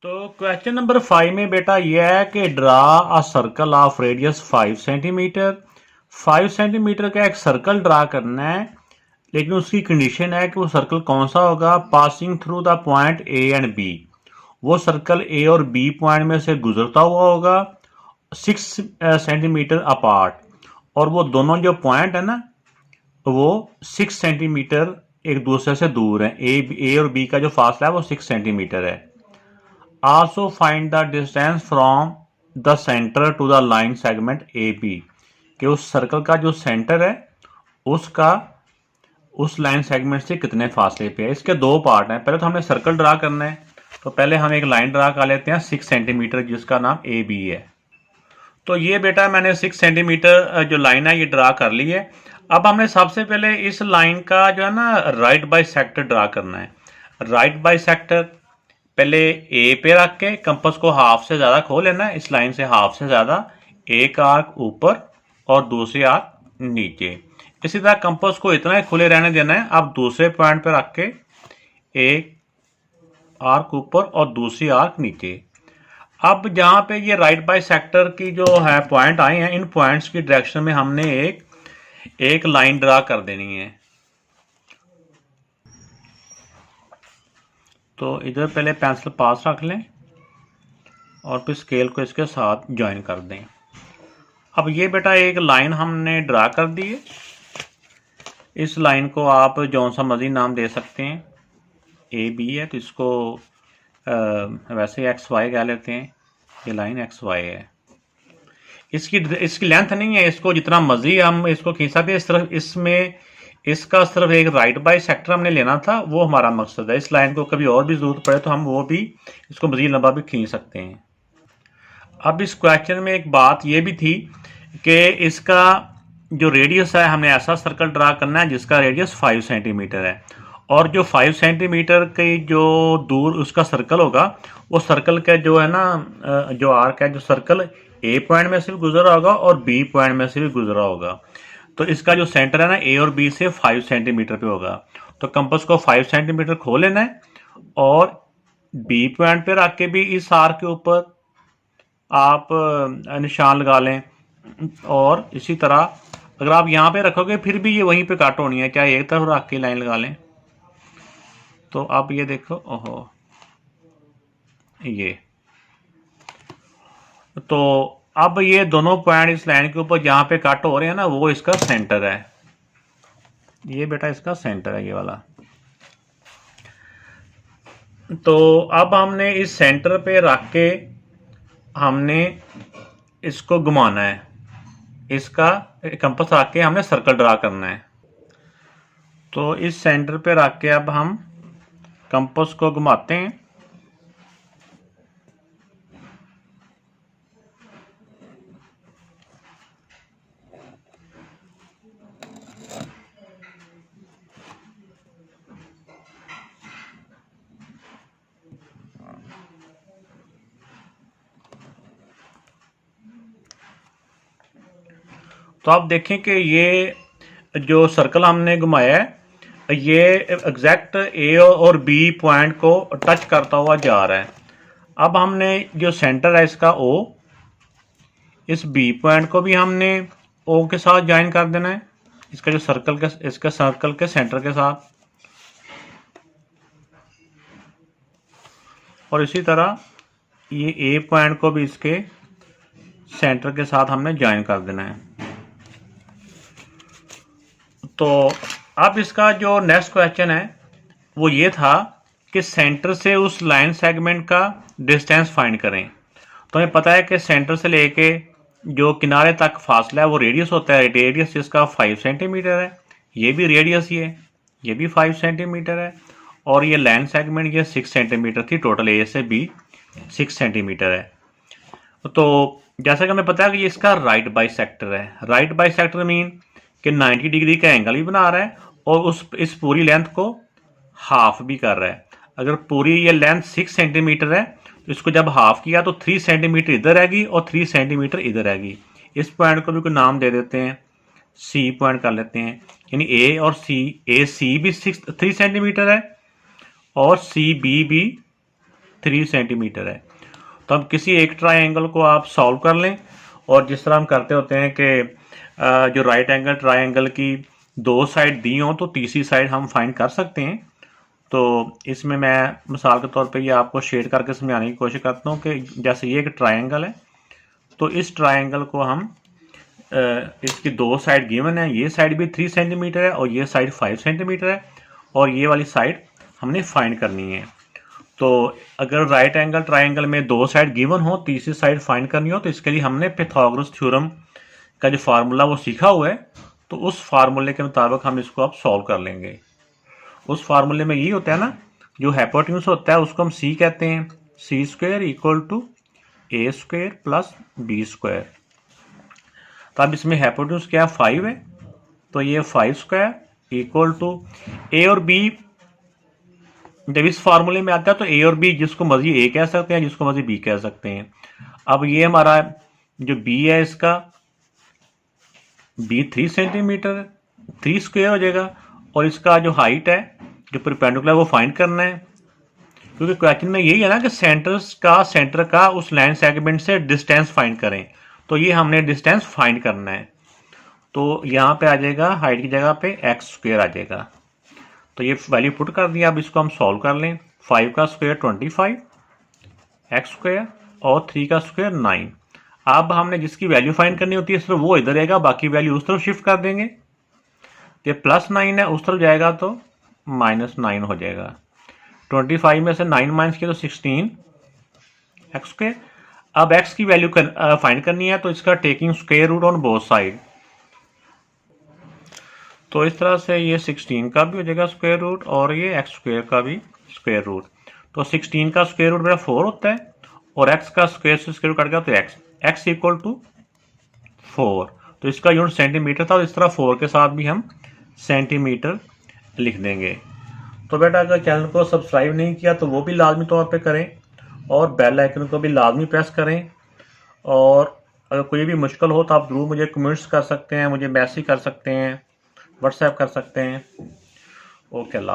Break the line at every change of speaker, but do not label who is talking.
तो question number 5 में बेटा यह है कि draw a circle of radius 5 centimetre. 5 centimetre का एक सर्कल ड्रा करना है, लेकिन उसकी कंडीशन है कि वो सर्कल कौन सा होगा, passing through the point A and B. वो सर्कल ए और बी पॉइंट में से गुजरता हुआ होगा 6 सेंटीमीटर अपार्ट, और वो दोनों जो पॉइंट है ना वो 6 सेंटीमीटर एक दूसरे से दूर है। ए और बी का जो फासला है वो 6 सेंटीमीटर है। Also find the distance from the centre to the line segment A B, कि उस सर्कल का जो सेंटर है उसका उस लाइन सेगमेंट से कितने फासले पे है। इसके दो पार्ट हैं, पहले तो हमने सर्कल ड्रा करना है, तो पहले हम एक लाइन ड्रा कर लेते हैं 6 सेंटीमीटर जिसका नाम ए बी है। तो ये बेटा मैंने 6 सेंटीमीटर जो लाइन है ये ड्रा कर ली है। अब हमने सबसे पहले इस लाइन का जो है ना राइट बाई सेक्टर ड्रा करना है। राइट बाई सेक्टर पहले ए पे रख के कंपास को हाफ से ज़्यादा खो लेना है, इस लाइन से हाफ से ज़्यादा, एक आर्क ऊपर और दूसरी आर्क नीचे। इसी तरह कंपास को इतना ही खुले रहने देना है। अब दूसरे पॉइंट पे रख के एक आर्क ऊपर और दूसरी आर्क नीचे। अब जहाँ पे ये राइट बाई सेक्टर की जो है पॉइंट आए हैं, इन पॉइंट्स की डायरेक्शन में हमने एक लाइन ड्रा कर देनी है। तो इधर पहले पेंसिल पास रख लें और फिर स्केल को इसके साथ ज्वाइन कर दें। अब ये बेटा एक लाइन हमने ड्रा कर दी है। इस लाइन को आप जौन सा मर्जी नाम दे सकते हैं। ए बी है तो इसको वैसे एक्स वाई कह लेते हैं। ये लाइन एक्स वाई है। इसकी लेंथ नहीं है, इसको जितना मर्जी हम इसको खींच सकते हैं। सिर्फ इसमें इसका सिर्फ एक राइट बाई सेक्टर हमने लेना था, वो हमारा मकसद है। इस लाइन को कभी और भी जरूरत पड़े तो हम वो भी इसको मजीद लंबा भी खींच सकते हैं। अब इस क्वेश्चन में एक बात ये भी थी कि इसका जो रेडियस है हमने ऐसा सर्कल ड्रा करना है जिसका रेडियस 5 सेंटीमीटर है, और जो 5 सेंटीमीटर की जो दूर उसका सर्कल होगा, वो सर्कल का जो है ना जो आर्क है, जो सर्कल ए पॉइंट में से भी गुजर रहा होगा और बी पॉइंट में से भी गुजर रहा होगा। तो इसका जो सेंटर है ना ए और बी से 5 सेंटीमीटर पे होगा। तो कंपास को 5 सेंटीमीटर खो लेना है और बी पॉइंट पे रख के भी इस आर्क के ऊपर आप निशान लगा लें, और इसी तरह अगर आप यहाँ पे रखोगे फिर भी ये वहीं पे कट होनी है, चाहे एक तरफ रख के लाइन लगा लें। तो अब ये देखो, ओहो, ये तो अब ये दोनों पॉइंट इस लाइन के ऊपर जहाँ पे कट हो रहे हैं ना वो इसका सेंटर है। ये बेटा इसका सेंटर है, ये वाला। तो अब हमने इस सेंटर पे रख के हमने इसको घुमाना है। इसका कंपास रख के हमने सर्कल ड्रा करना है। तो इस सेंटर पे रख के अब हम कंपास को घुमाते हैं। तो आप देखें कि ये जो सर्कल हमने घुमाया है ये एग्जैक्ट ए और बी पॉइंट को टच करता हुआ जा रहा है। अब हमने जो सेंटर है इसका ओ, इस बी पॉइंट को भी हमने ओ के साथ ज्वाइन कर देना है, इसका जो सर्कल के इसके सर्कल के सेंटर के साथ। और इसी तरह ये ए पॉइंट को भी इसके सेंटर के साथ हमने ज्वाइन कर देना है। तो अब इसका जो नेक्स्ट क्वेश्चन है वो ये था कि सेंटर से उस लाइन सेगमेंट का डिस्टेंस फाइंड करें। तो हमें पता है कि सेंटर से लेके जो किनारे तक फासला है वो रेडियस होता है। रेडियस जिसका 5 सेंटीमीटर है, ये भी रेडियस ही है, ये भी 5 सेंटीमीटर है, और ये लाइन सेगमेंट ये 6 सेंटीमीटर थी। टोटल ए से बी 6 सेंटीमीटर है। तो जैसा कि हमें पता है कि ये इसका राइट बाई सेक्टर है। राइट बाई सेक्टर मीन कि 90 डिग्री का एंगल भी बना रहा है और इस पूरी लेंथ को हाफ भी कर रहा है। अगर पूरी ये लेंथ 6 सेंटीमीटर है तो इसको जब हाफ किया तो 3 सेंटीमीटर इधर रहेगी और 3 सेंटीमीटर इधर रहेगी। इस पॉइंट को भी कोई नाम दे देते हैं, सी पॉइंट कर लेते हैं। यानी ए और सी, ए सी भी 3 सेंटीमीटर है और सी बी भी 3 सेंटीमीटर है। तो अब किसी एक ट्रायंगल को आप सॉल्व कर लें, और जिस तरह हम करते होते हैं कि जो राइट एंगल ट्रायंगल की 2 साइड दी हों तो तीसरी साइड हम फाइंड कर सकते हैं। तो इसमें मैं मिसाल के तौर पे ये आपको शेड करके समझाने की कोशिश करता हूँ कि जैसे ये एक ट्रायंगल है, तो इस ट्रायंगल को हम इसकी 2 साइड गिवन है, ये साइड भी 3 सेंटीमीटर है और ये साइड 5 सेंटीमीटर है, और ये वाली साइड हमने फाइंड करनी है। तो अगर राइट एंगल ट्रायंगल में 2 साइड गिवन हो, तीसरी साइड फाइंड करनी हो, तो इसके लिए हमने पाइथागोरस थ्योरम का जो फार्मूला वो सीखा हुआ है, तो उस फार्मूले के मुताबिक हम इसको अब सॉल्व कर लेंगे। उस फार्मूले में ये होता है ना, जो हाइपोटेन्यूज होता है उसको हम सी कहते हैं, c square equal to a square plus b square. तो अब इसमें हाइपोटेन्यूज क्या 5 है, तो ये 5 स्क्वायर इक्वल टू ए और बी, जब इस फार्मूले में आता है तो ए और बी जिसको मर्जी ए कह सकते हैं, जिसको मर्जी बी कह सकते हैं। अब ये हमारा जो बी है, इसका बी 3 सेंटीमीटर 3 स्क्वायर हो जाएगा, और इसका जो हाइट है जो परपेंडिकुलर वो फाइंड करना है, क्योंकि क्वेश्चन में यही है ना कि सेंटर का उस लाइन सेगमेंट से डिस्टेंस फाइंड करें, तो ये हमने डिस्टेंस फाइंड करना है। तो यहाँ पे आ जाएगा हाइट की जगह पे एक्स स्क्वायर आ जाएगा। तो ये वैल्यू पुट कर दिया। अब इसको हम सॉल्व कर लें। 5 का स्क्वायर 25 एक्स स्क्वायर और 3 का स्क्वायर 9। अब हमने जिसकी वैल्यू फाइंड करनी होती है सिर्फ वो इधर रहेगा, बाकी वैल्यू उस तरफ शिफ्ट कर देंगे। ये +9 है, उस तरफ जाएगा तो -9 हो जाएगा। 25 में से 9 माइनस किया तो 16 एक्स स्क्वायर। अब एक्स की वैल्यू फाइंड करनी है, तो इसका taking square root on both side, तो इस तरह से ये 16 का भी हो जाएगा स्क्वायर रूट और ये एक्स स्क्वायर का भी स्क्वायर रूट। तो 16 का स्क्वायर रूट मेरा 4 होता है, और एक्स का स्क्वायर से स्क्वायर रूट कट गया तो एक्स इक्वल टू 4। तो इसका यूनिट सेंटीमीटर था, और इस तरह 4 के साथ भी हम सेंटीमीटर लिख देंगे। तो बेटा अगर चैनल को सब्सक्राइब नहीं किया तो वो भी लाजमी तौर पे करें, और बेल आइकन को भी लाजमी प्रेस करें। और अगर कोई भी मुश्किल हो तो आप ज़रूर मुझे कमेंट्स कर सकते हैं, मुझे मैसेज कर सकते हैं, व्हाट्सएप कर सकते हैं। ओके, अल्लाह।